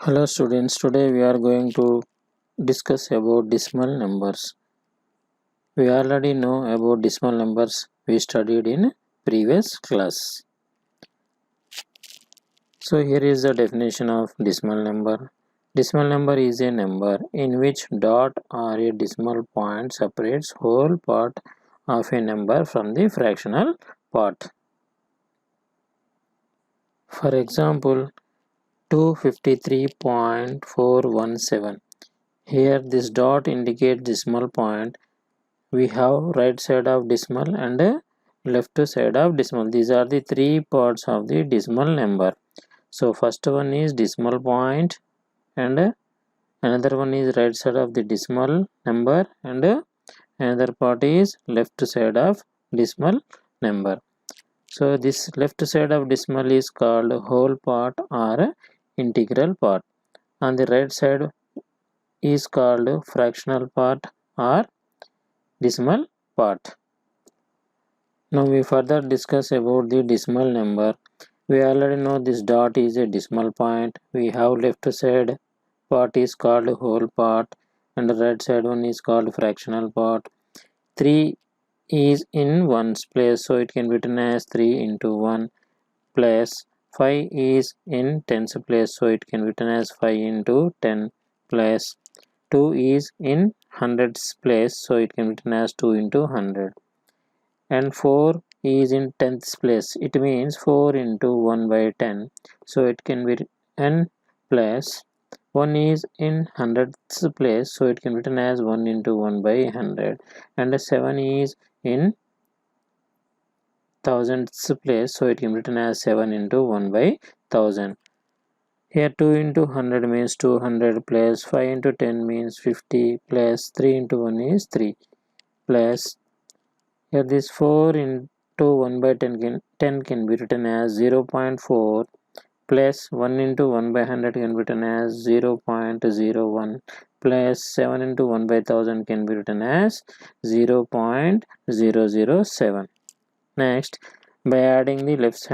Hello students, today we are going to discuss about decimal numbers. We already know about decimal numbers we studied in previous class. So here is the definition of decimal number. Decimal number is a number in which dot or a decimal point separates whole part of a number from the fractional part. For example, 253.417. Here this dot indicates decimal point. We have right side of decimal and left side of decimal. These are the three parts of the decimal number. So first one is decimal point, and another one is right side of the decimal number, and another part is left side of decimal number. So this left side of decimal is called whole part or integral part. On the right side is called fractional part or decimal part. Now we further discuss about the decimal number. We already know this dot is a decimal point. We have left side part is called whole part and the right side one is called fractional part. 3 is in ones place, so it can be written as 3 into 1 plus 5 is in tens place, so it can be written as 5 into 10 plus 2 is in hundreds place, so it can be written as 2 into 100. And 4 is in tenths place, it means 4 into 1 by 10, so it can be n plus 1 is in hundredths place, so it can be written as 1 into 1 by 100, and 7 is in thousandths place, so it can be written as 7 into 1 by 1000. Here 2 into 100 means 200 plus 5 into 10 means 50 plus 3 into 1 is 3 plus here this 4 into 1 by 10 can be written as 0.4 plus 1 into 1 by 100 can be written as 0.01 plus 7 into 1 by 1000 can be written as 0.007. Next, by adding the left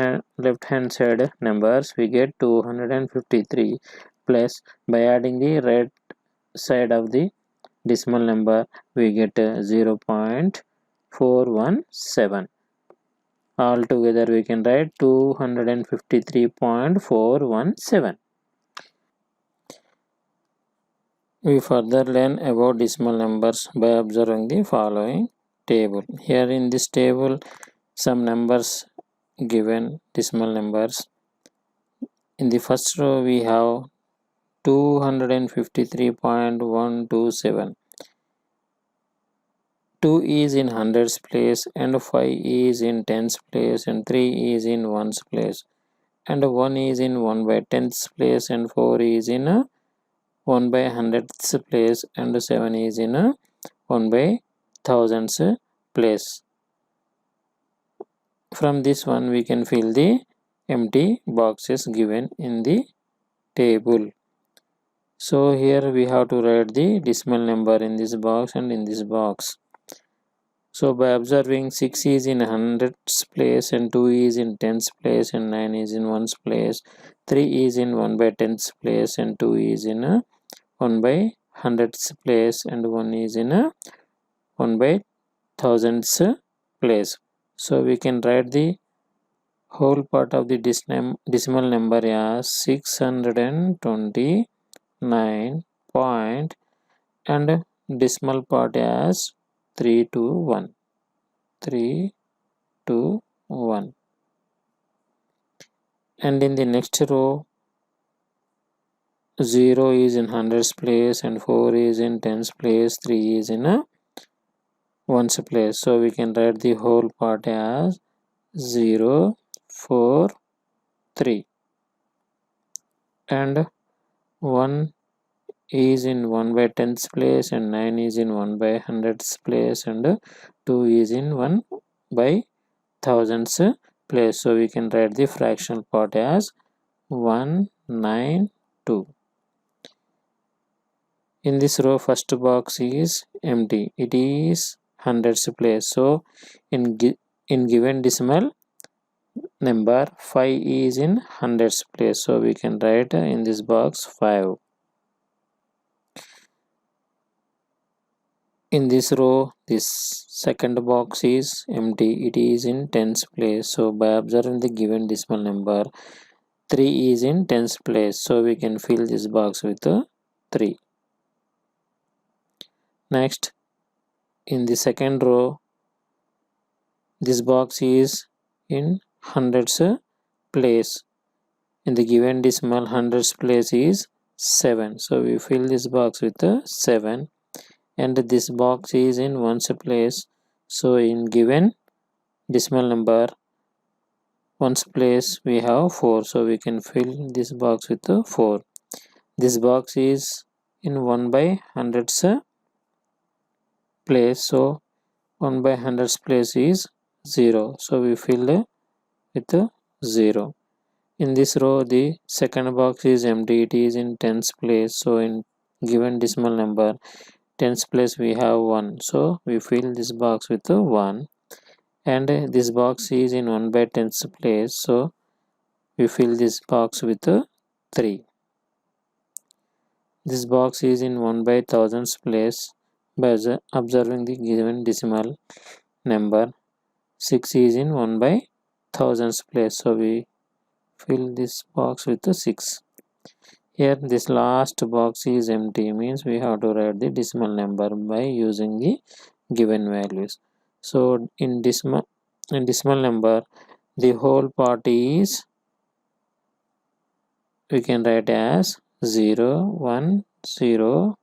hand side numbers we get 253 plus by adding the right side of the decimal number we get 0.417. Altogether we can write 253.417. We further learn about decimal numbers by observing the following table. Here in this table some numbers given, decimal numbers. In the first row we have 253.127. 2 is in hundreds place and 5 is in tens place and 3 is in ones place and 1 is in 1 by tenths place and 4 is in 1 by hundredths place and 7 is in 1 by thousandths place. From this one we can fill the empty boxes given in the table. So here we have to write the decimal number in this box and in this box. So by observing 6 is in hundreds place and 2 is in tens place and 9 is in ones place, 3 is in 1 by tenths place and 2 is in 1 by hundredths place and 1 is in 1 by thousandths place. So we can write the whole part of the decimal number as 629 point and decimal part as 3 to 1. 3 to 1. And in the next row 0 is in hundreds place and 4 is in tens place, 3 is in ones place. So we can write the whole part as 0, 4, 3. And 1 is in 1 by tenths place and 9 is in 1 by hundredths place and 2 is in 1 by thousandths place. So we can write the fractional part as 192. In this row first box is empty, it is hundreds place. So in given decimal number 5 is in hundreds place, so we can write in this box 5. In this row, this second box is empty, it is in tens place, so by observing the given decimal number 3 is in tens place, so we can fill this box with 3. Next, in the second row, this box is in hundreds place. In the given decimal hundreds place is 7, so we fill this box with 7. And this box is in ones place, so in given decimal number ones place we have 4, so we can fill this box with 4. This box is in 1 by hundreds place, so 1 by hundreds place is 0, so we fill with 0. In this row, the second box is empty, it is in tens place, so in given decimal number tens place we have 1, so we fill this box with 1. And this box is in 1 by tens place, so we fill this box with 3. This box is in 1 by thousands place. By observing the given decimal number 6 is in 1 by thousands place, so we fill this box with 6. Here this last box is empty, means we have to write the decimal number by using the given values. So in decimal number, the whole part is, we can write as 0, 1, 0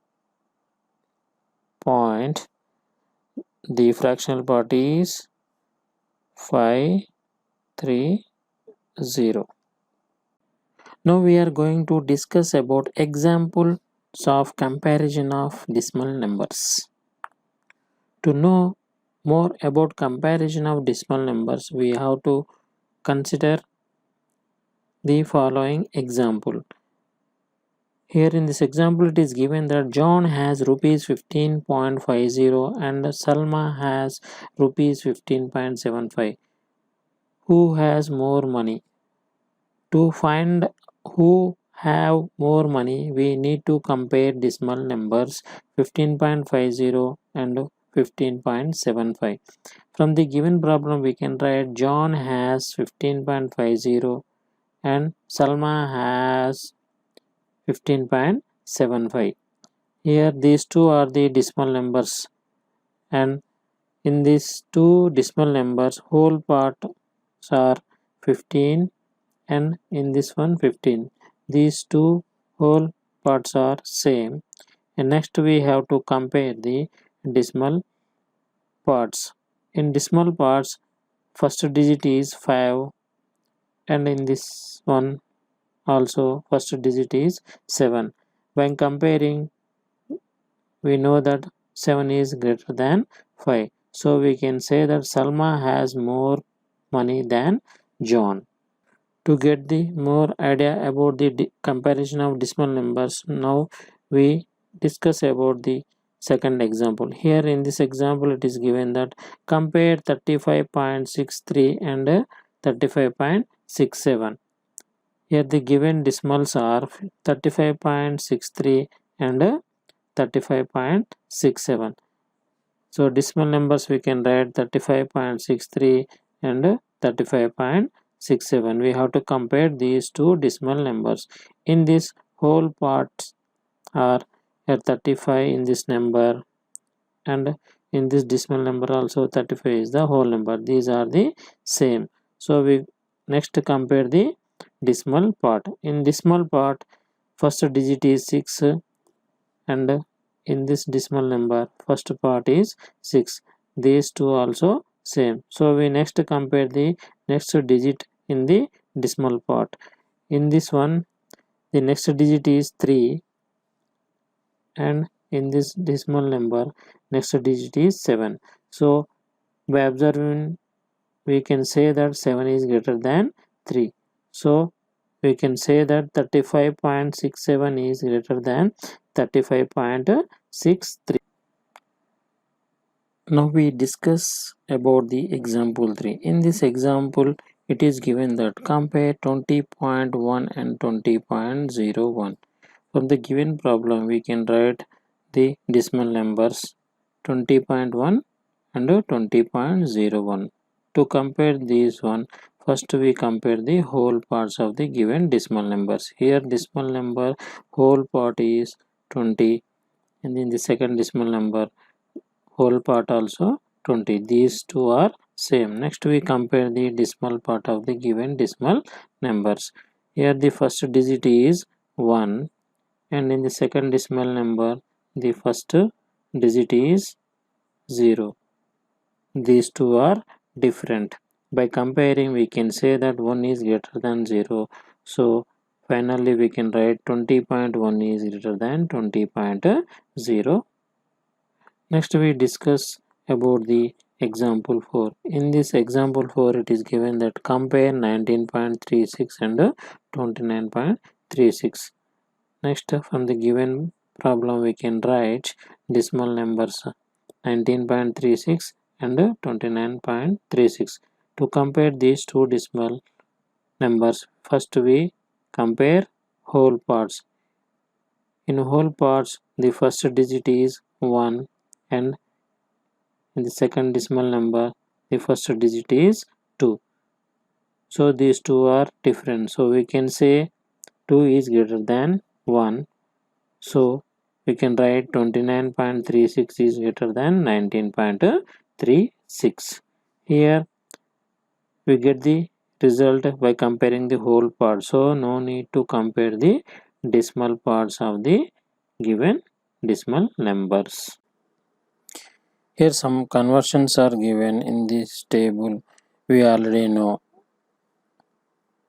point. The fractional part is 5, 3, 0. Now we are going to discuss about examples of comparison of decimal numbers. To know more about comparison of decimal numbers, we have to consider the following example. Here in this example, it is given that John has rupees 15.50 and Salma has rupees 15.75. Who has more money? To find who have more money, we need to compare decimal numbers 15.50 and 15.75. From the given problem, we can write John has 15.50 and Salma has 15.75. Here these two are the decimal numbers, and in these two decimal numbers whole parts are 15 and in this one 15. These two whole parts are same, and next we have to compare the decimal parts. In decimal parts, first digit is 5, and in this one also first digit is 7. When comparing, we know that 7 is greater than 5, so we can say that Salma has more money than John. To get the more idea about the comparison of decimal numbers, now we discuss about the second example. Here in this example, it is given that compare 35.63 and 35.67. Here the given decimals are 35.63 and 35.67. So decimal numbers we can write 35.63 and 35.67. We have to compare these two decimal numbers. In this whole parts are at 35 in this number, and in this decimal number also 35 is the whole number. These are the same. So we next compare the decimal part. In decimal part, first digit is 6, and in this decimal number first part is 6. These two also same. So we next compare the next digit in the decimal part. In this one, the next digit is 3, and in this decimal number next digit is 7. So by observing, we can say that 7 is greater than 3. So we can say that 35.67 is greater than 35.63. Now we discuss about the example 3. In this example, it is given that compare 20.1 and 20.01. From the given problem, we can write the decimal numbers 20.1 and 20.01. To compare these one, first we compare the whole parts of the given decimal numbers. Here decimal number whole part is 20, and in the second decimal number whole part also 20. These two are same. Next we compare the decimal part of the given decimal numbers. Here the first digit is 1, and in the second decimal number the first digit is 0. These two are different. By comparing, we can say that 1 is greater than 0. So finally we can write 20.1 is greater than 20.0. Next we discuss about the example 4. In this example 4, it is given that compare 19.36 and 29.36. Next, from the given problem, we can write decimal numbers 19.36 and 29.36. To compare these two decimal numbers, first we compare whole parts. In whole parts, the first digit is 1, and in the second decimal number, the first digit is 2. So these two are different. So we can say 2 is greater than 1. So we can write 29.36 is greater than 19.36. Here we get the result by comparing the whole part. So no need to compare the decimal parts of the given decimal numbers. Here some conversions are given in this table. We already know.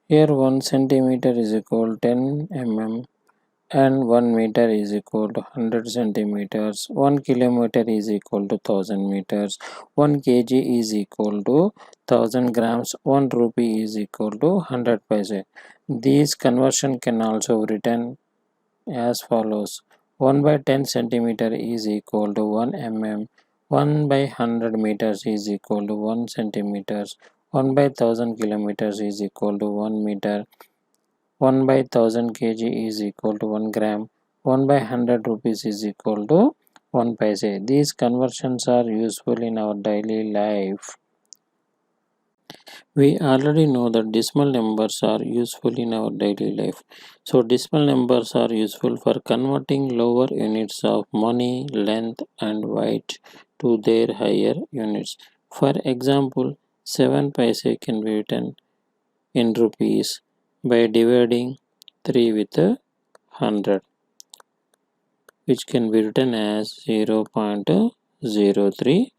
Here 1 centimeter is equal to 10 mm, and 1 meter is equal to 100 centimeters, 1 kilometer is equal to 1000 meters, 1 kg is equal to 1000 grams, 1 rupee is equal to 100 paise. These conversion can also be written as follows: 1 by 10 centimeter is equal to 1 mm, 1 by 100 meters is equal to 1 centimeters, 1 by 1000 kilometers is equal to 1 meter, 1 by 1000 kg is equal to 1 gram, 1 by 100 rupees is equal to 1 paise. These conversions are useful in our daily life. We already know that decimal numbers are useful in our daily life. So decimal numbers are useful for converting lower units of money, length and weight to their higher units. For example, 7 paise can be written in rupees by dividing 3 with 100, which can be written as 0.03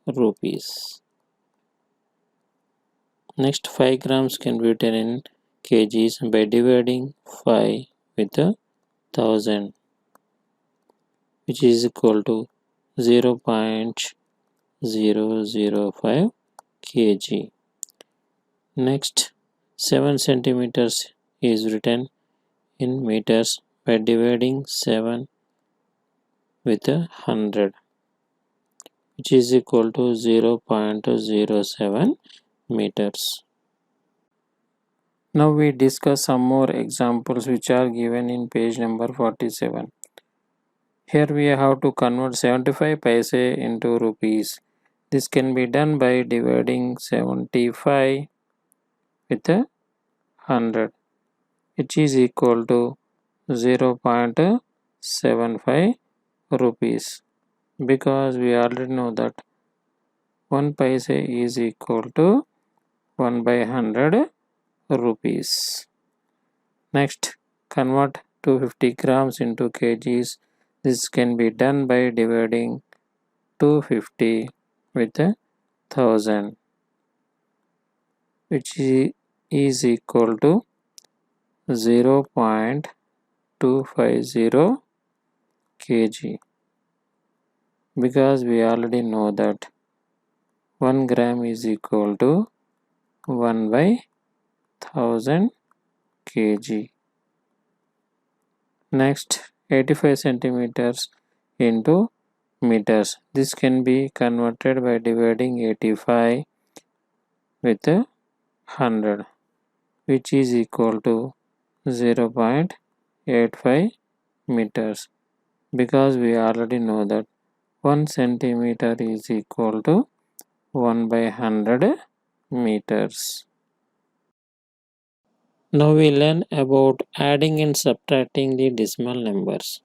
rupees. Next, 5 grams can be written in kgs by dividing 5 with 1000, which is equal to 0.005 kg. Next, 7 centimeters is written in meters by dividing 7 with 100, which is equal to 0.07 meters. Now we discuss some more examples which are given in page number 47. Here we have to convert 75 paise into rupees. This can be done by dividing 75 with 100, which is equal to 0.75 rupees, because we already know that 1 paise is equal to 1 by 100 rupees. Next, convert 250 grams into kgs. This can be done by dividing 250 with 1000, which is equal to 0.250 kg, because we already know that 1 gram is equal to 1 by 1000 kg. Next, 85 centimeters into meters. This can be converted by dividing 85 with 100, which is equal to 0.85 meters, because we already know that 1 centimeter is equal to 1 by 100 meters. Now we learn about adding and subtracting the decimal numbers.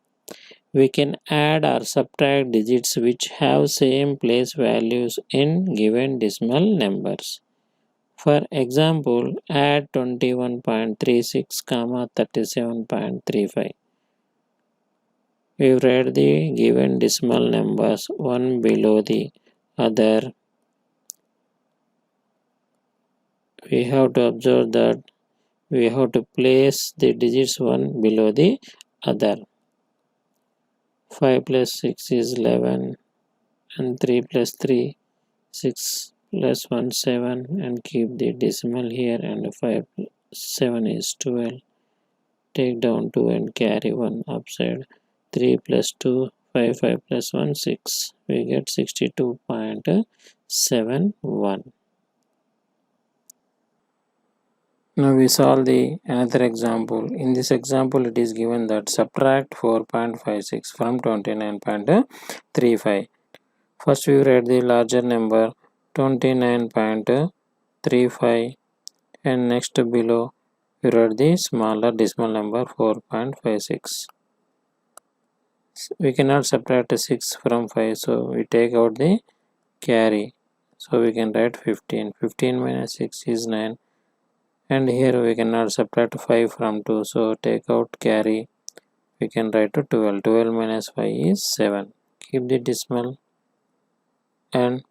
We can add or subtract digits which have same place values in given decimal numbers. For example, add 21.36, 37.35. We write the given decimal numbers one below the other. We have to observe that we have to place the digits one below the other. 5 plus 6 is 11, and 3 plus 3, 6 plus 1, 7, and keep the decimal here, and 5 7 is 12. Take down 2 and carry 1 upside. 3 plus 2, 5, 5 plus 1, 6. We get 62.71. Now we solve the another example. In this example, it is given that subtract 4.56 from 29.35. First we write the larger number 29.35, and next below we write the smaller decimal number 4.56. We cannot subtract 6 from 5, so we take out the carry. So we can write 15. 15 minus 6 is 9. And here we cannot subtract 5 from 2, so take out carry. We can write to 12. 12 minus 5 is 7. Keep the decimal, and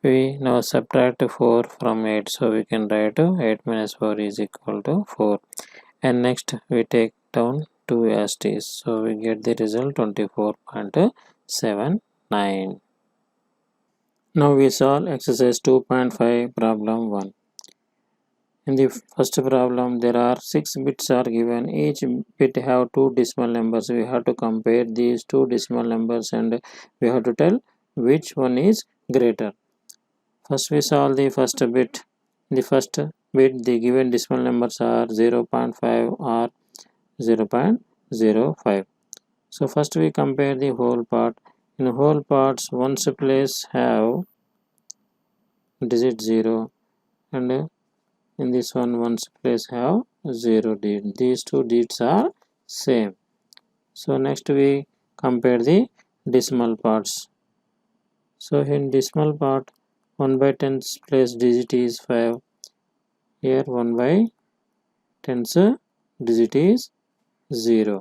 we now subtract 4 from 8, so we can write 8 minus 4 is equal to 4. And next we take down 2 as it is, so we get the result 24.79. Now we solve exercise 2.5 problem 1. In the first problem, there are 6 bits are given. Each bit have 2 decimal numbers. We have to compare these 2 decimal numbers, and we have to tell which one is greater. First we solve the first bit. The first bit, the given decimal numbers are 0.5 or 0.05. So first we compare the whole part. In whole parts, one's place have digit 0, and in this one's place have 0 digit. These two digits are same. So next we compare the decimal parts. So in decimal part, 1 by 10's place digit is 5. Here 1 by 10's digit is 0.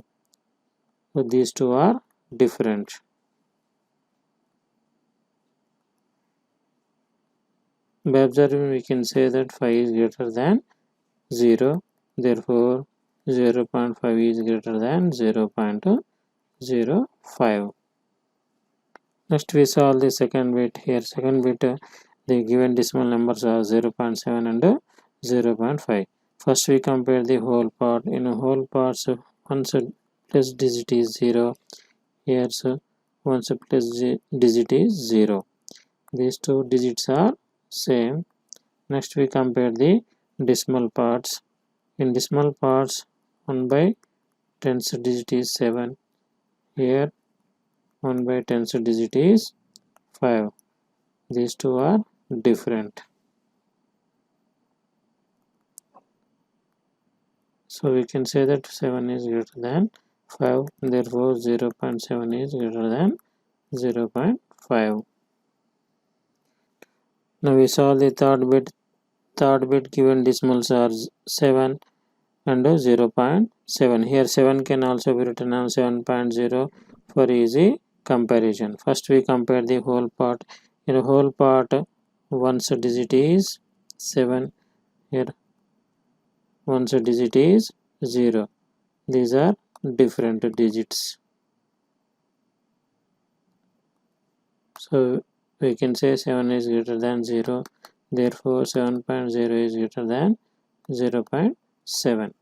So these two are different. By observing, we can say that 5 is greater than 0. Therefore 0.5 is greater than 0.05. Next we solve the second bit. Here second bit, the given decimal numbers are 0.7 and 0.5. First we compare the whole part. In a whole parts, one's place digit is 0. Here's one's place digit is 0. These two digits are same. Next we compare the decimal parts. In decimal parts, 1 by 10's digit is 7. Here 1 by 10's digit is 5. These two are different. So we can say that 7 is greater than 5. Therefore 0.7 is greater than 0.5. Now we solve the third bit. Third bit given decimals are 7 and 0.7. Here 7 can also be written as 7.0 for easy comparison. First we compare the whole part. In a whole part, one's digit is 7. Here one's digit is 0. These are different digits. So we can say 7 is greater than 0. Therefore 7.0 is greater than 0.7.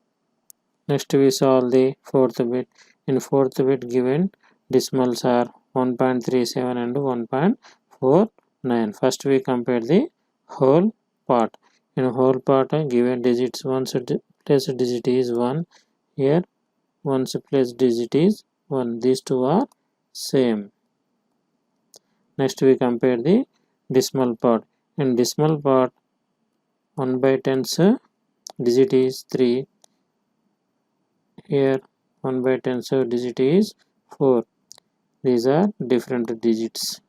Next we solve the fourth bit. In fourth bit given decimals are 1.37 and 1.49. First we compare the whole part. In whole part, given digits one's place digit is 1. Here one's place digit is 1. These two are same. Next we compare the decimal part. In decimal part, 1 by 10's digit is 3. Here 1 by 10's digit is 4. These are different digits.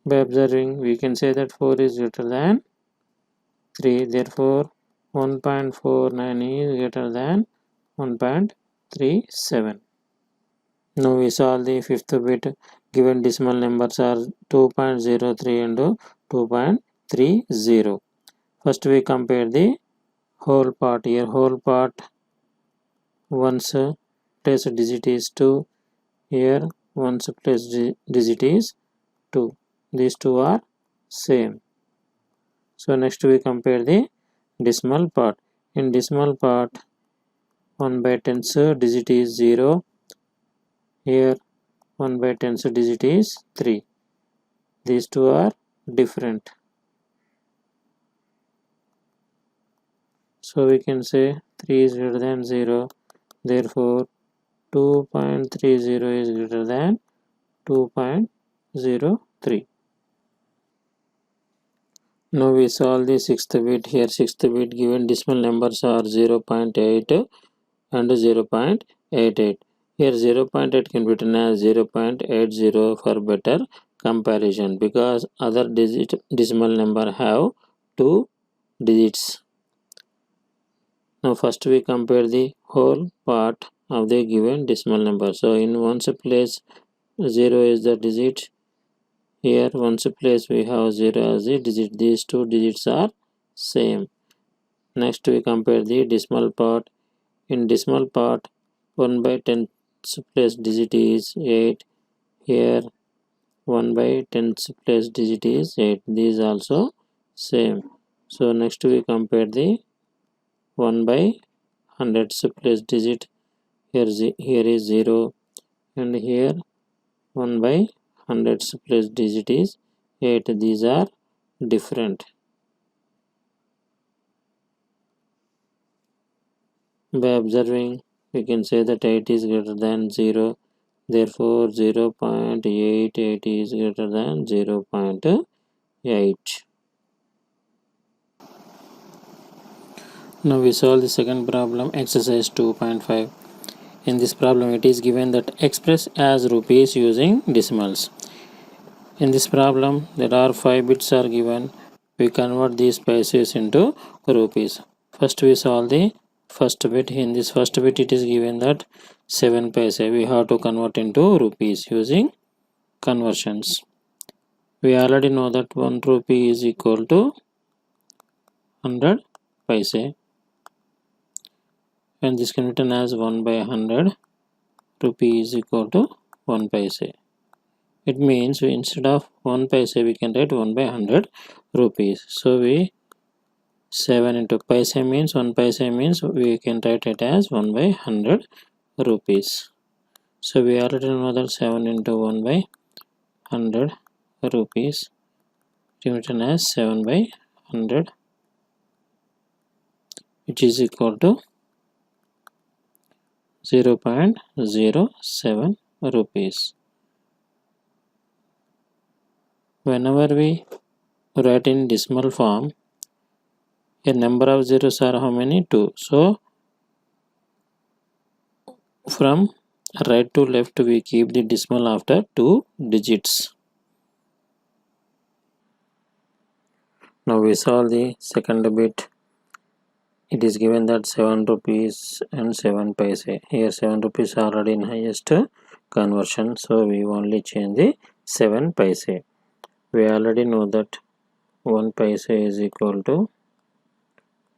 By observing, we can say that 4 is greater than 3. Therefore, 1.49 is greater than 1.37. Now we solve the fifth bit. Given decimal numbers are 2.03 and 2.30. First we compare the whole part. Here whole part one's place digit is 2. Here one's place digit is 2. These two are same. So next we compare the decimal part. In decimal part, 1 by 10's digit is 0. Here 1 by 10's digit is 3. These two are different. So we can say 3 is greater than 0. Therefore 2.30 is greater than 2.03. Now we solve the sixth bit. Here sixth bit given decimal numbers are 0.8 and 0.88. Here 0.8 can be written as 0.80 for better comparison because other decimal number have 2 digits. Now first we compare the whole part of the given decimal number. So in one's place 0 is the digit. Here one's place we have 0 as the digit. These two digits are same. Next we compare the decimal part. In decimal part 1 by 10's place digit is 8. Here 1 by 10's place digit is 8. These also same. So next we compare the 1 by 100's place digit. Here is 0 and here 1 by 100's place digit is 8. These are different. By observing, we can say that 8 is greater than 0. Therefore 0.88 is greater than 0.8. Now we solve the second problem, exercise 2.5. In this problem it is given that express as rupees using decimals. In this problem there are 5 bits are given. We convert these paise into rupees. First we solve the first bit. In this first bit it is given that 7 paise. We have to convert into rupees using conversions. We already know that 1 rupee is equal to 100 paise. And this can be written as 1 by 100 rupee is equal to 1 paise. It means instead of 1 paise we can write 1 by 100 rupees. So we 7 into paise means 1 paise means we can write it as 1 by 100 rupees. So we already know that 7 into 1 by 100 rupees written as 7 by 100, which is equal to 0.07 rupees. Whenever we write in decimal form, a number of zeros are how many? 2. So from right to left we keep the decimal after 2 digits. Now we solve the second bit. It is given that 7 rupees and 7 paise. Here 7 rupees already in highest conversion, so we only change the 7 paise. We already know that 1 paise is equal to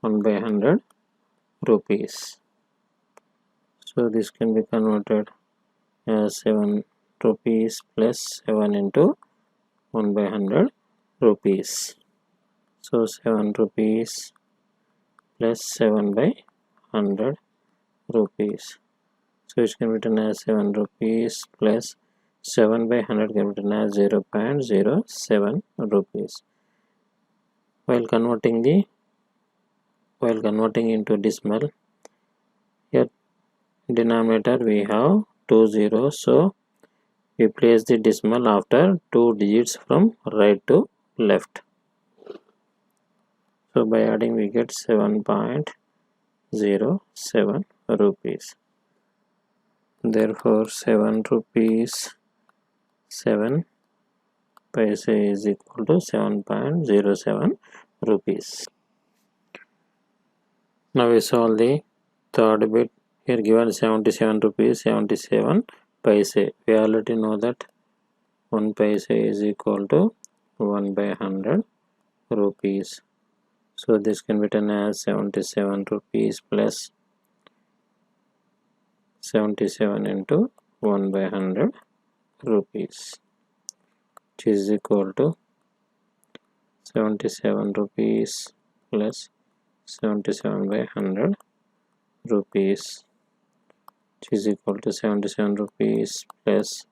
1 by 100 rupees. So this can be converted as 7 rupees plus 7 into 1 by 100 rupees. So 7 rupees plus 7 by 100 rupees. So it can be written as 7 rupees plus 7 by 100 can be written as 0.07 rupees. While converting into decimal, here denominator we have 2 zeros, so we place the decimal after 2 digits from right to left. So by adding we get 7.07 rupees. Therefore 7 rupees 7 paise is equal to 7.07 rupees. Now we solve the third bit. Here given 77 rupees 77 paise. We already know that 1 paise is equal to 1 by 100 rupees. So this can be written as 77 rupees plus 77 into 1 by 100 rupees, which is equal to 77 rupees plus 77 by 100 rupees, which is equal to 77 rupees plus,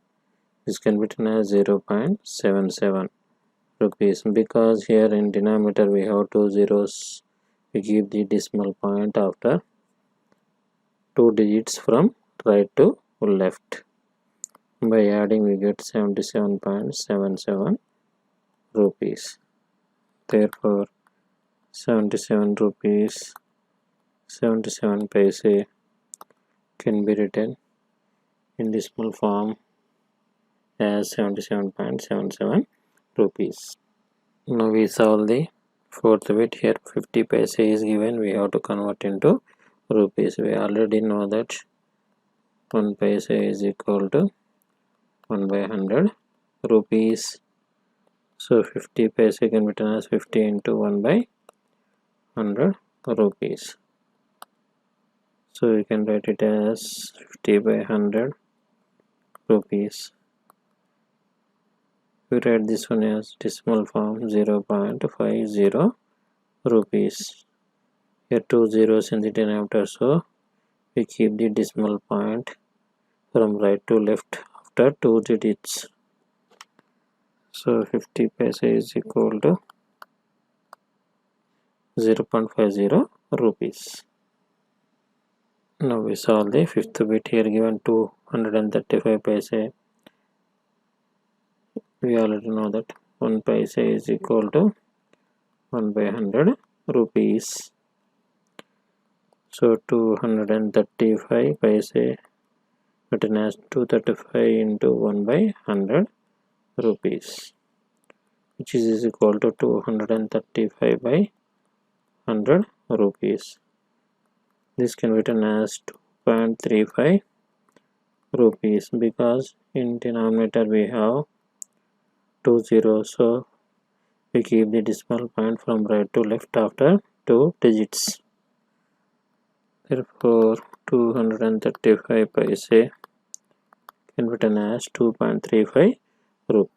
this can be written as 0.77 rupees. Because here in denominator we have 2 zeros, we keep the decimal point after 2 digits from right to left. By adding we get 77.77 rupees. Therefore 77 rupees 77 paise can be written in decimal form as 77.77 rupees. Now we solve the fourth bit. Here 50 paise is given, we have to convert into rupees. We already know that 1 paise is equal to 1 by 100 rupees. So 50 paise can be written as 50 into 1 by 100 rupees. So we can write it as 50 by 100 rupees. We write this one as decimal form 0.50 rupees. Here 2 zeros in the denominator, so we keep the decimal point from right to left after 2 digits. So 50 paise is equal to 0.50 rupees. Now we solve the fifth bit. Here given 235 paise. We already know that 1 paise is equal to 1 by 100 rupees. So 235 paise written as 235 into 1 by 100 rupees, which is equal to 235 by 100 rupees. This can be written as 2.35 rupees, because in denominator we have 2 zeros, so we keep the decimal point from right to left after 2 digits. Therefore 235 paise can be written as 2.35 rupees.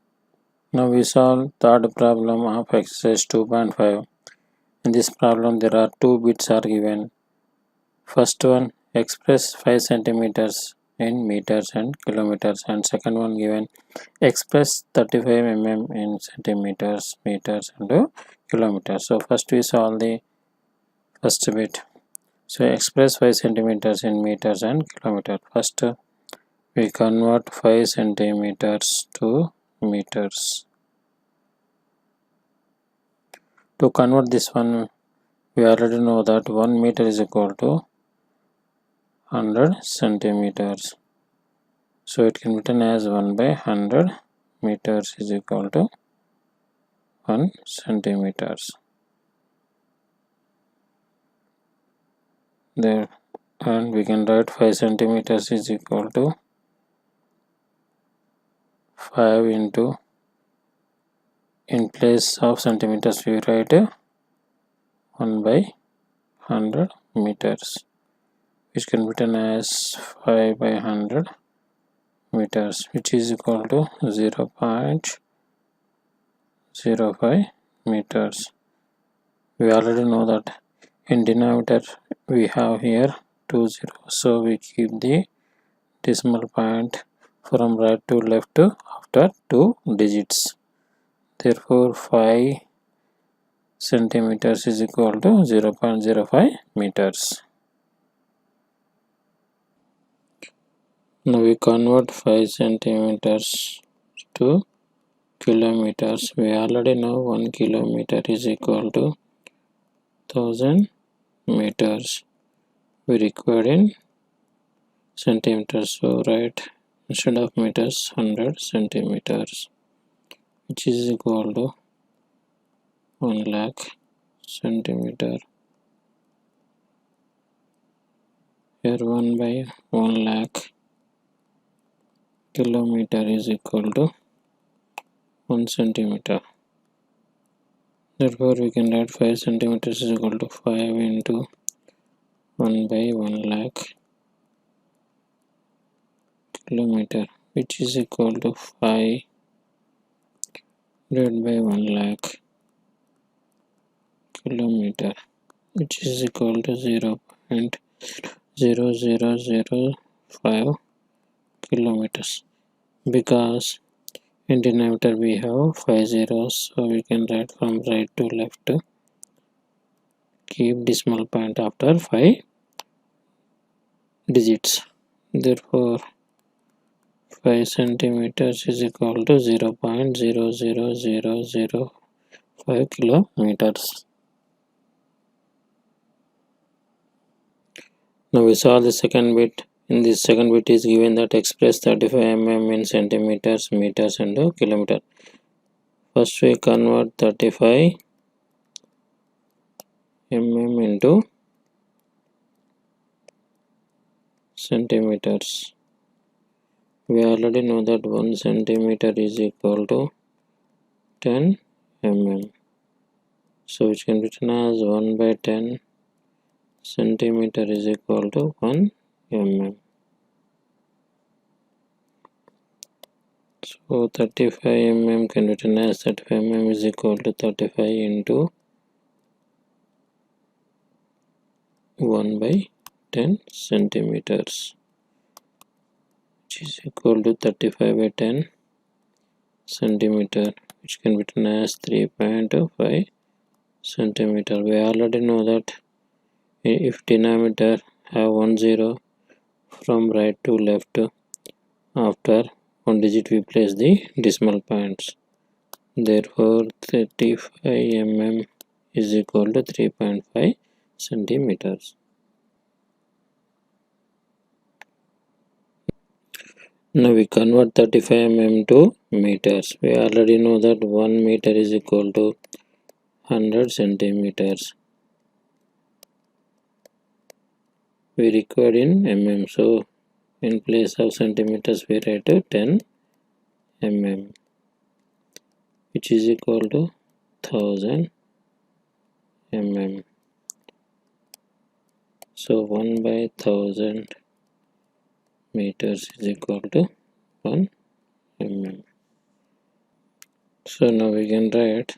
Now we solve third problem of exercise 2.5. In this problem there are 2 bits are given. First one, express 5 centimeters in meters and kilometers, and second one given, express 35 mm in centimeters, meters and kilometers. So first we solve the first bit. So express 5 centimeters in meters and kilometers. First we convert 5 centimeters to meters. To convert this one, we already know that 1 meter is equal to 100 centimeters. So it can be written as 1 by 100 meters is equal to 1 centimeters. There, and we can write 5 centimeters is equal to 5 into, in place of centimeters we write 1 by 100 meters, which can be written as 5 by 100 meters, which is equal to 0.05 meters. We already know that in denominator we have here 2 zeros, so we keep the decimal point from right to left after 2 digits. Therefore 5 centimeters is equal to 0.05 meters. Now we convert 5 centimeters to kilometers. We already know 1 kilometer is equal to 1000 meters. We require in centimeters, so write instead of meters 100 centimeters, which is equal to 1 lakh centimeter. Here 1 by 1 lakh kilometer is equal to 1 centimeter. Therefore we can write 5 centimeters is equal to 5 into 1 by 1 lakh kilometer, which is equal to 5 divided by 1 lakh kilometer, which is equal to 0.0005 kilometers. Because in denominator we have 5 zeros, so we can write from right to left. Keep decimal point after 5 digits. Therefore 5 centimeters is equal to 0.00005 kilometers. Now we saw the second bit. In this second bit is given that express 35 mm in centimeters, meters and kilometer. First we convert 35 mm into centimeters. We already know that 1 centimeter is equal to 10 mm. So which can be written as 1 by 10 centimeter is equal to 1 mm. So 35 mm can be written as 35 mm is equal to 35 into 1 by 10 centimeters, which is equal to 35 by 10 centimeter, which can be written as 3.5 centimeter. We already know that if denominator have 1 zero, from right to left after 1 digit we place the decimal points. Therefore 35 mm is equal to 3.5 centimeters. Now we convert 35 mm to meters. We already know that 1 meter is equal to 100 centimeters. We require in mm, so in place of centimeters we write 10 mm, which is equal to 1000 mm. So 1 by 1000 meters is equal to 1 mm. So now we can write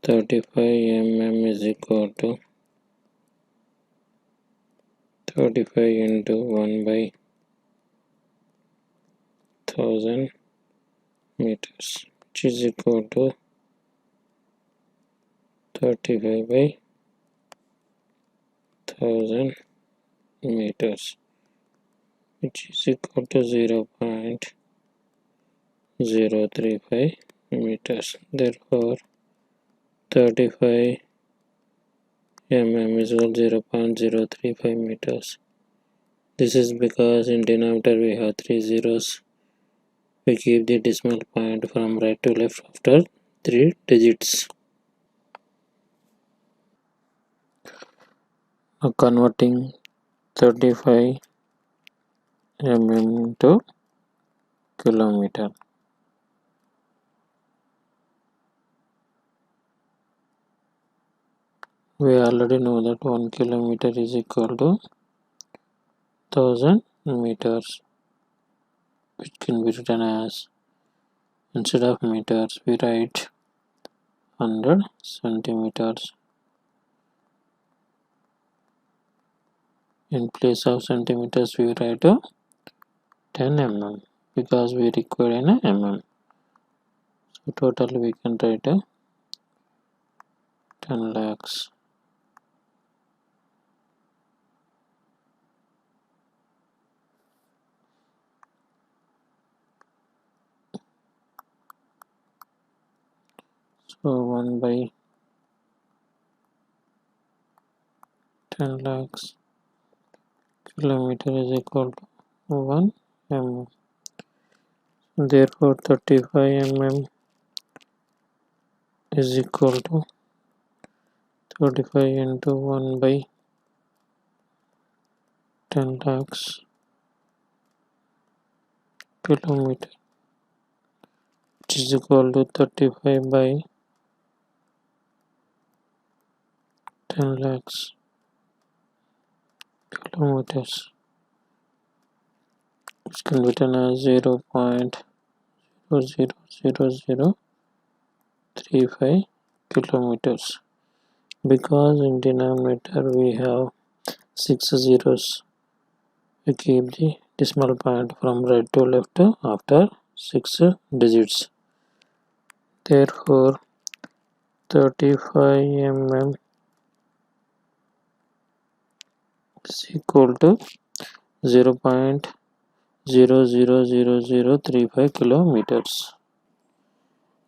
35 mm is equal to 35 into 1 by 1000 meters, which is equal to 35 by 1000 meters, which is equal to 0.035 meters. Therefore 35 mm is equal to 0.035 meters. This is because in denominator we have 3 zeros. We keep the decimal point from right to left after 3 digits. Now converting 35 mm to kilometer. We already know that 1 kilometer is equal to 1000 meters, which can be written as, instead of meters we write 100 centimeters. In place of centimeters we write 10 mm. because we require in a mm. So total we can write 10 lakhs. So 1 by 10 lakhs kilometer is equal to 1 mm. Therefore 35 mm is equal to 35 into 1 by 10 lakhs kilometer, which is equal to 35 by 10 lakhs kilometers, which can be written as 0.0000035 kilometers. Because in denominator we have 6 zeros, we keep the decimal point from right to left after 6 digits. Therefore 35 mm is equal to 0.0000035 kilometers.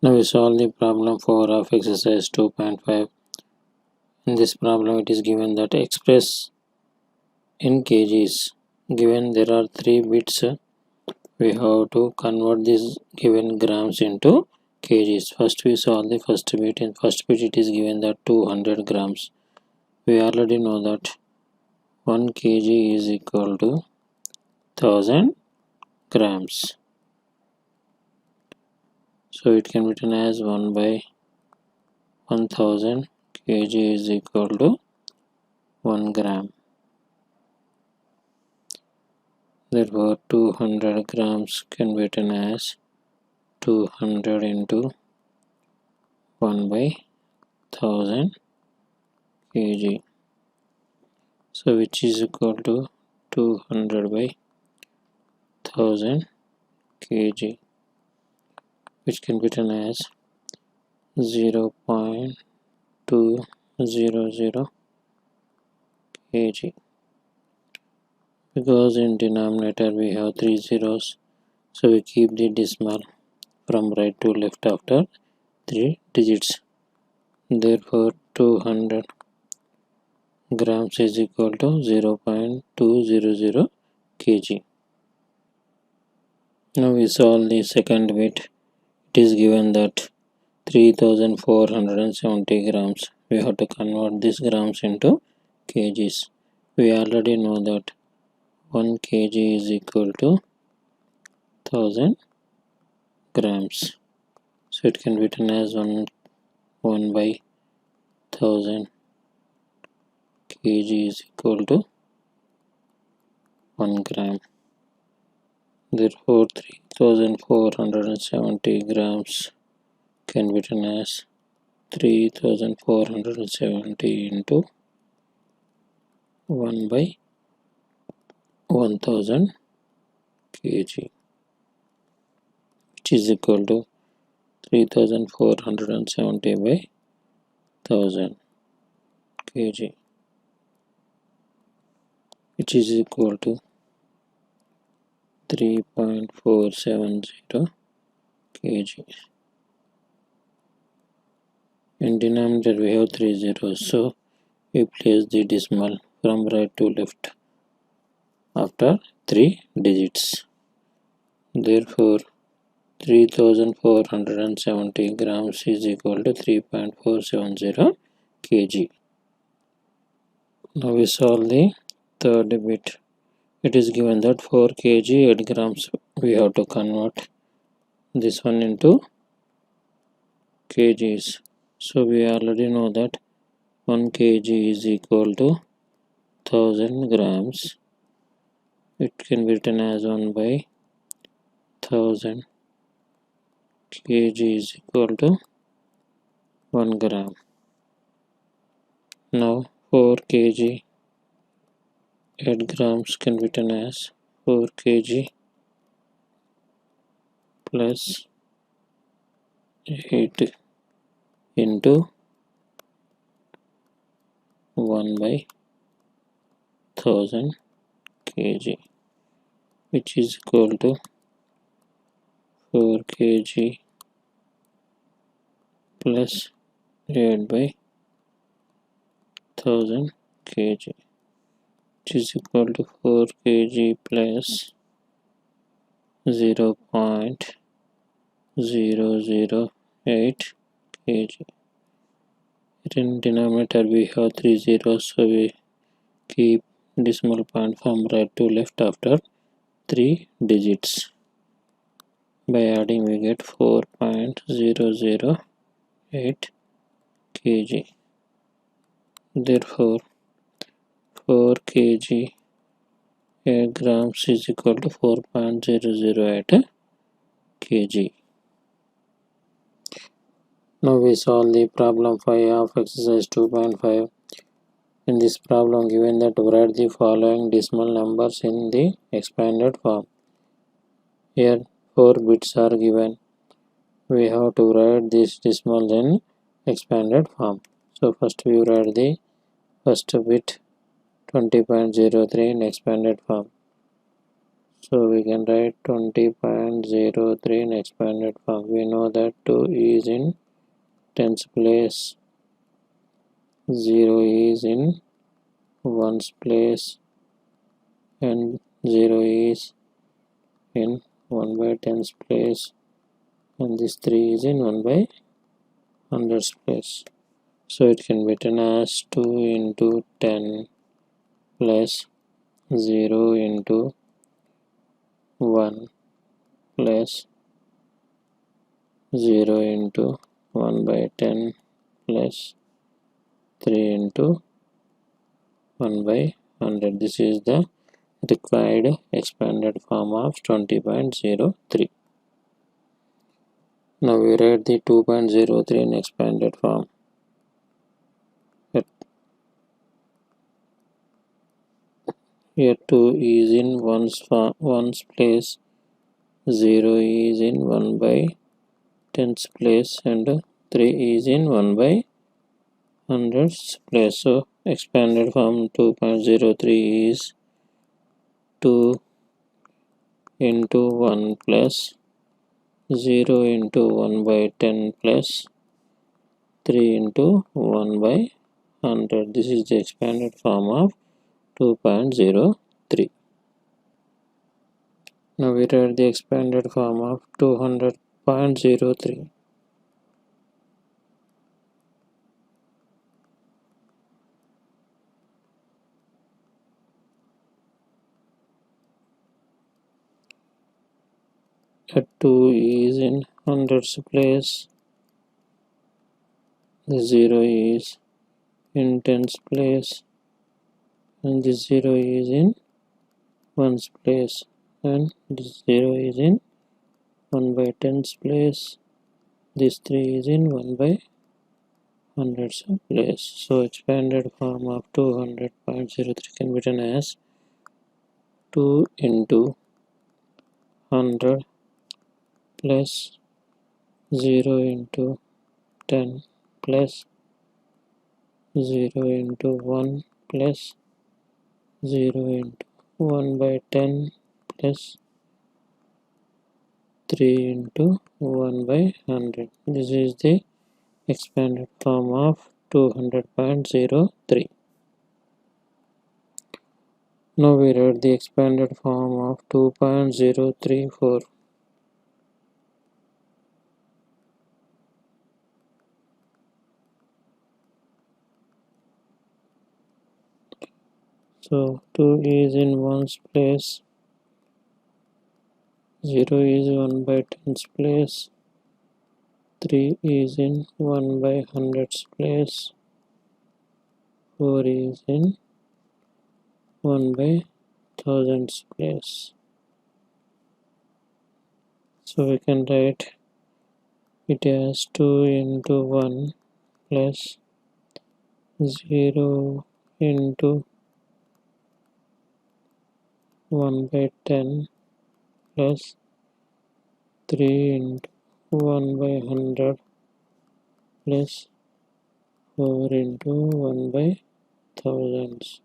Now we solve the problem 4 of exercise 2.5. In this problem it is given that express in kgs. Given there are 3 bits, we have to convert these given grams into kgs. First we solve the first bit. In first bit it is given that 200 grams. We already know that 1 kg is equal to 1000 grams. So it can be written as 1 by 1000 kg is equal to 1 gram. Therefore 200 grams can be written as 200 into 1 by 1000 kg. So which is equal to 200 by 1000 kg, which can be written as 0.200 kg. Because in denominator we have 3 zeros, so we keep the decimal from right to left after 3 digits. Therefore 200 grams is equal to 0.200 kg. Now we solve the second bit. It is given that 3470 grams. We have to convert these grams into kgs. We already know that 1 kg is equal to 1000 grams. So it can be written as 1 by 1000 kg is equal to 1 gram. Therefore 3470 grams can be written as 3470 into 1 by 1000 kg, which is equal to 3470 by 1000 kg, which is equal to 3.470 kg. In denominator we have 3 zeros, so we place the decimal from right to left after 3 digits. Therefore 3470 grams is equal to 3.470 kg. Now we solve the third bit. It is given that 4 kg 8 grams. We have to convert this one into kgs. So we already know that 1 kg is equal to 1000 grams. It can be written as 1 by 1000 kg is equal to 1 gram. Now 4 kg 8 grams can be written as 4 kg plus 8 into 1 by 1000 kg, which is equal to 4 kg plus 8 by 1000 kg, which is equal to 4 kg plus 0.008 kg. In denominator we have 3 zeros, so we keep decimal point from right to left after 3 digits. By adding we get 4.008 kg. Therefore 4 kg grams is equal to 4.008 kg. Now we solve the problem 5 of exercise 2.5. In this problem given that write the following decimal numbers in the expanded form. Here 4 bits are given. We have to write these decimals in expanded form. So first we write the first bit 20.03 in expanded form. So we can write 20.03 in expanded form. We know that 2 is in tens place, 0 is in ones place, and 0 is in 1 by tens place, and this 3 is in 1 by hundreds place. So it can be written as 2 into 10 plus 0 into 1 plus 0 into 1 by 10 plus 3 into 1 by 100. This is the required expanded form of 20.03. Now we write the 2.03 in expanded form. Here 2 is in ones place, 0 is in 1 by tens place, and 3 is in 1 by hundreds place. So expanded form 2.03 is 2 into 1 plus 0 into 1 by 10 plus 3 into 1 by 100. This is the expanded form of 2.03. Now we write the expanded form of 200.03. At 2 is in hundreds place, the 0 is in tens place, and this 0 is in ones place, and this 0 is in 1 by tens place, this 3 is in 1 by hundreds place. So expanded form of 200.03 can be written as 2 into 100 plus 0 into 10 plus 0 into 1 plus 0 into 1 by 10 plus 3 into 1 by 100. This is the expanded form of 200.03. Now we write the expanded form of 2.034. So 2 is in ones place, 0 is 1 by tens place, 3 is in 1 by hundreds place, 4 is in 1 by thousands place. So we can write it as 2 into 1 plus 0 into 1 by 10 plus 3 into 1 by 100 plus 4 into 1 by thousands.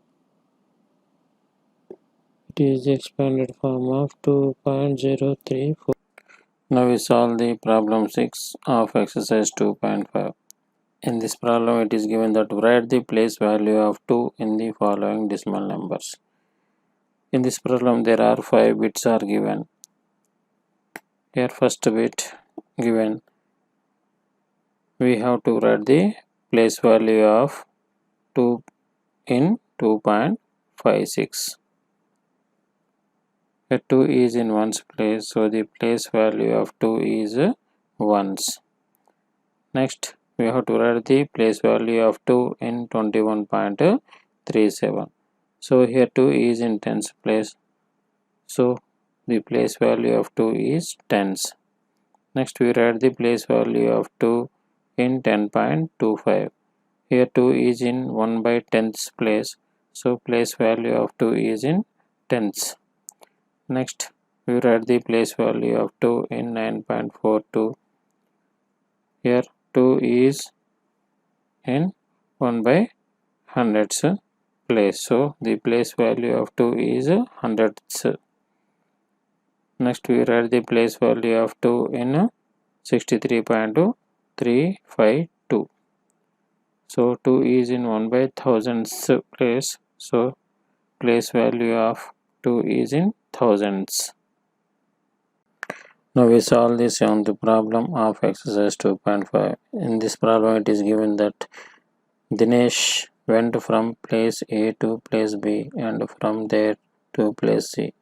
It is the expanded form of 2.034. Now we solve the problem 6 of exercise 2.5. In this problem, it is given that write the place value of 2 in the following decimal numbers. In this problem, there are 5 bits are given. Here, first bit given, we have to write the place value of 2 in 2.56. The 2 is in ones place, so the place value of 2 is ones. Next, we have to write the place value of 2 in 21.37. So here 2 is in tens place, so the place value of 2 is tens. Next, we write the place value of 2 in 10.25. Here 2 is in 1 by tenths place, so place value of 2 is in tenths. Next, we write the place value of 2 in 9.42. Here 2 is in 1 by hundredths place, so the place value of 2 is hundredths. Next, we write the place value of 2 in 63.352. So 2 is in 1 by thousandths place, so place value of 2 is in thousands. Now we solve the 7th problem of exercise 2.5. In this problem, it is given that Dinesh went from place A to place B and from there to place C.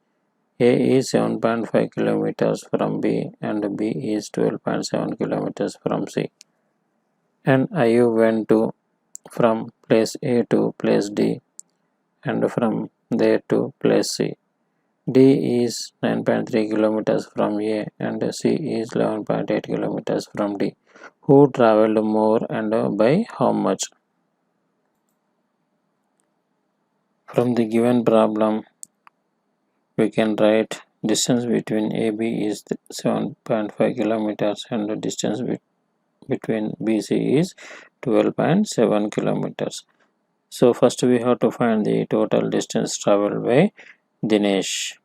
A is 7.5 kilometers from B and B is 12.7 kilometers from C. And Ayu went from place A to place D and from there to place C. D is 9.3 kilometers from A and C is 11.8 kilometers from D. Who traveled more and by how much? From the given problem, we can write distance between AB is 7.5 kilometers and the distance between BC is 12.7 kilometers. So first we have to find the total distance traveled by Dinesh.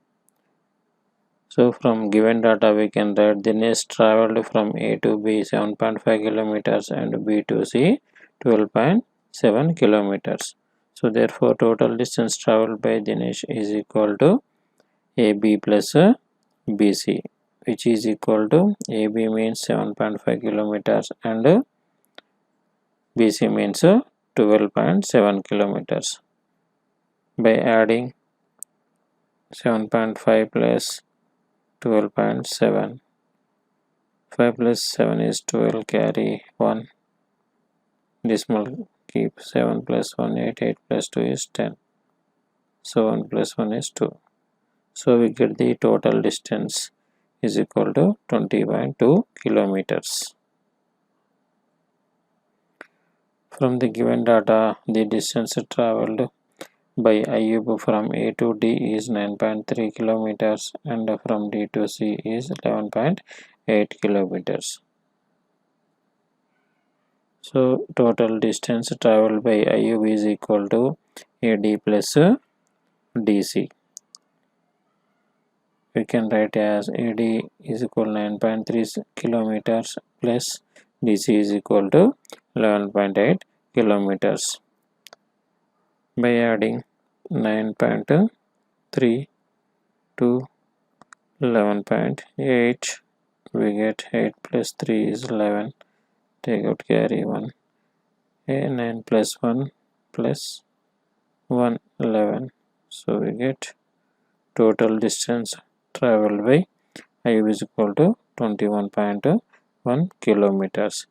So from given data we can write Dinesh traveled from A to B 7.5 kilometers and B to C 12.7 kilometers. So therefore total distance traveled by Dinesh is equal to AB plus BC, which is equal to AB means 7.5 kilometers and BC means 12.7 kilometers. By adding 7.5 plus 12.7, 5 plus 7 is 12, carry 1, decimal keep 7 plus 1 8, 8 plus 2 is 10, so 1 plus 1 is 2. So we get the total distance is equal to 20.2 kilometers. From the given data, the distance traveled by Ayub from A to D is 9.3 kilometers and from D to C is 11.8 kilometers. So total distance traveled by Ayub is equal to AD plus DC. We can write as AD is equal to 9.3 kilometers plus DC is equal to 11.8 kilometers. By adding 9.3 to 11.8, we get 8 plus 3 is 11, take out carry 1, 9 plus 1 plus 1 11, so we get total distance traveled by Ayub is equal to 21.1 kilometers.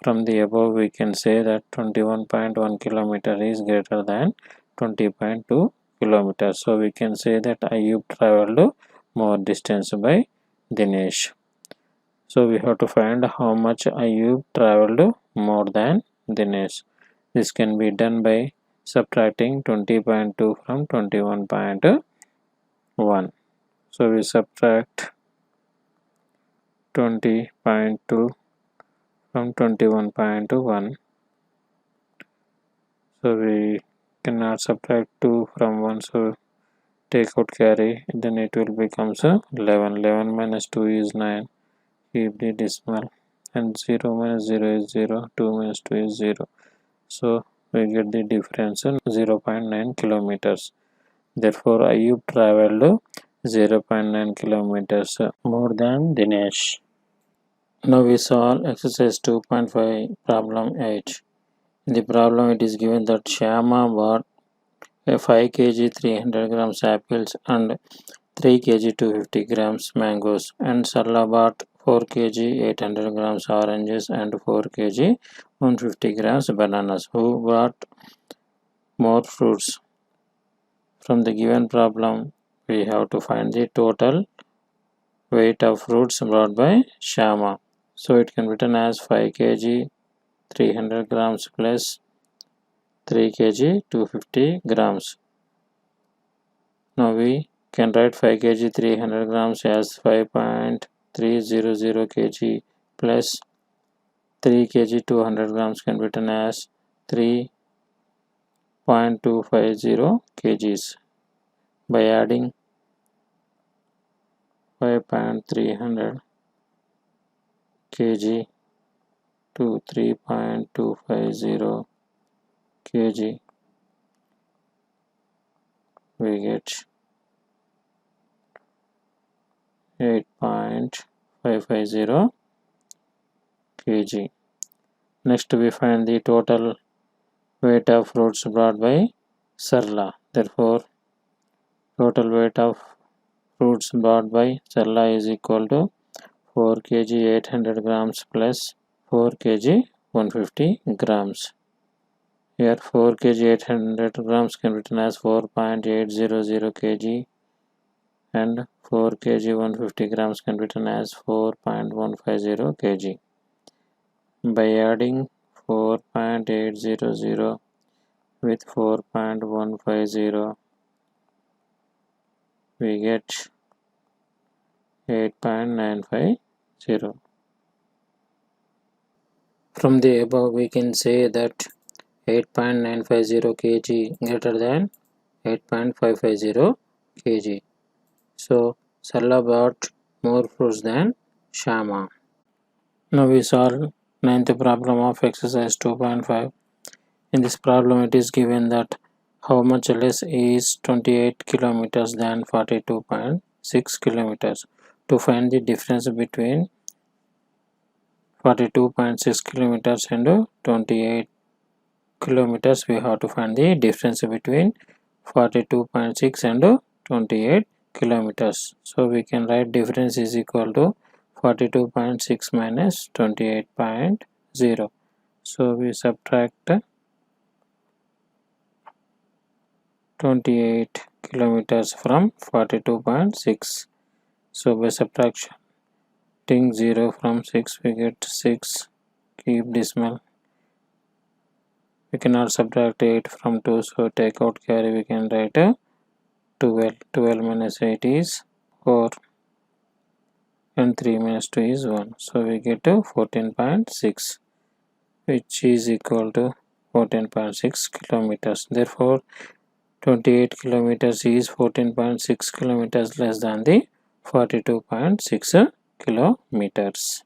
From the above we can say that 21.1 kilometer is greater than 20.2 kilometers. So we can say that Ayub traveled more distance by Dinesh. So we have to find how much Ayub traveled more than Dinesh. This can be done by subtracting 20.2 from 21.1. So we subtract 20.2 from 21.1. So we cannot subtract 2 from 1, so take out carry, then it will become 11. 11 minus 2 is 9. Keep the decimal, and 0 minus 0 is 0. 2 minus 2 is 0. So we get the difference in 0.9 kilometers. Therefore, Ayub traveled 0.9 kilometers more than Dinesh. Now we solve exercise 2.5 problem 8. In the problem it is given that Shyama bought a 5 kg 300 grams apples and 3 kg 250 grams mangoes, and Sarla bought 4 kg 800 grams oranges and 4 kg 150 grams bananas. Who bought more fruits? From the given problem we have to find the total weight of fruits brought by Shyama. So it can be written as 5 kg 300 grams plus 3 kg 250 grams. Now we can write 5 kg 300 grams as 5.300 kg plus 3 kg 200 grams can be written as 3.250 kgs. By adding 5.300 kg to 3.250 kg, we get 8.550 kg. Next we find the total weight of fruits brought by Sarla. Therefore, total weight of fruits brought by Sarla is equal to 4 kg 800 grams plus 4 kg 150 grams. Here 4 kg 800 grams can be written as 4.800 kg and 4 kg 150 grams can be written as 4.150 kg. By adding 4.800 with 4.150, we get 8.950. From the above we can say that 8.950 kg greater than 8.550 kg. So Sarla bought more fruits than Shyama. Now we solve ninth problem of exercise 2.5. In this problem it is given that how much less is 28 kilometers than 42.6 kilometers. To find the difference between 42.6 kilometers and 28 kilometers, we have to find the difference between 42.6 and 28 kilometers. So we can write difference is equal to 42.6 minus 28.0. So we subtract 28 kilometers from 42.6. So by subtraction 0 from 6 we get 6. Keep decimal. We cannot subtract 8 from 2, so take out carry, we can write 12. 12 minus 8 is 4 and 3 minus 2 is 1. So we get 14.6, which is equal to 14.6 kilometers. Therefore 28 kilometers is 14.6 kilometers less than the 42.6 kilometers.